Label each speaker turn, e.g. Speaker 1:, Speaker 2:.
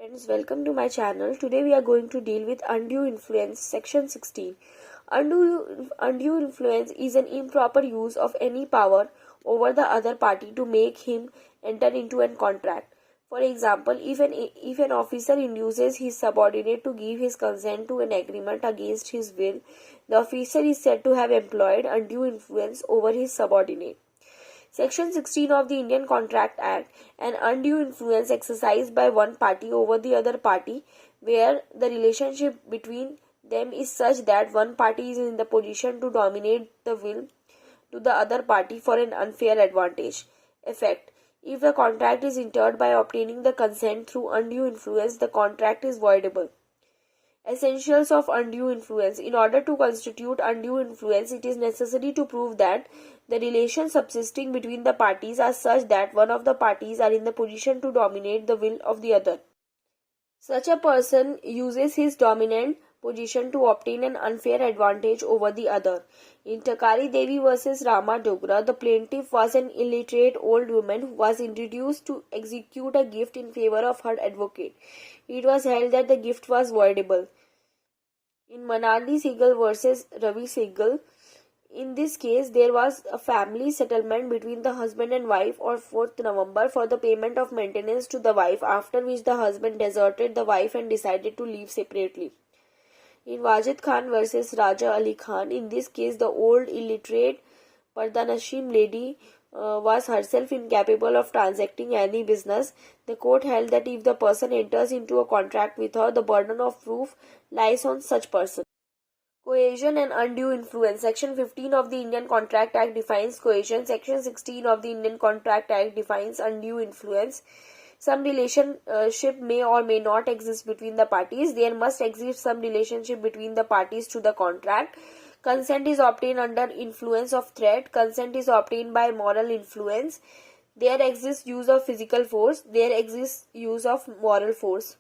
Speaker 1: Friends, welcome to my channel. Today we are going to deal with undue influence, section 16. Undue influence is an improper use of any power over the other party to make him enter into a contract. For example, if an officer induces his subordinate to give his consent to an agreement against his will, the officer is said to have employed undue influence over his subordinate. Section 16 of the Indian Contract Act, an undue influence exercised by one party over the other party, where the relationship between them is such that one party is in the position to dominate the will to the other party for an unfair advantage. Effect: if the contract is injured by obtaining the consent through undue influence, the contract is voidable. Essentials of undue influence. In order to constitute undue influence, it is necessary to prove that the relations subsisting between the parties are such that one of the parties are in the position to dominate the will of the other. Such a person uses his dominant position to obtain an unfair advantage over the other. In Takari Devi vs. Rama Dogra, the plaintiff was an illiterate old woman who was introduced to execute a gift in favor of her advocate. It was held that the gift was voidable. In Manali Sehgal vs. Ravi Sehgal, in this case, there was a family settlement between the husband and wife on 4th November for the payment of maintenance to the wife, after which the husband deserted the wife and decided to live separately. In Wajid Khan vs. Raja Ali Khan, in this case, the old illiterate Pardanashim lady was herself incapable of transacting any business. The court held that if the person enters into a contract with her, the burden of proof lies on such person. Coercion and undue influence. Section 15 of the Indian Contract Act defines coercion. Section 16 of the Indian Contract Act defines undue influence. Some relationship may or may not exist between the parties. There must exist some relationship between the parties to the contract. Consent is obtained under influence of threat. Consent is obtained by moral influence. There exists use of physical force. There exists use of moral force.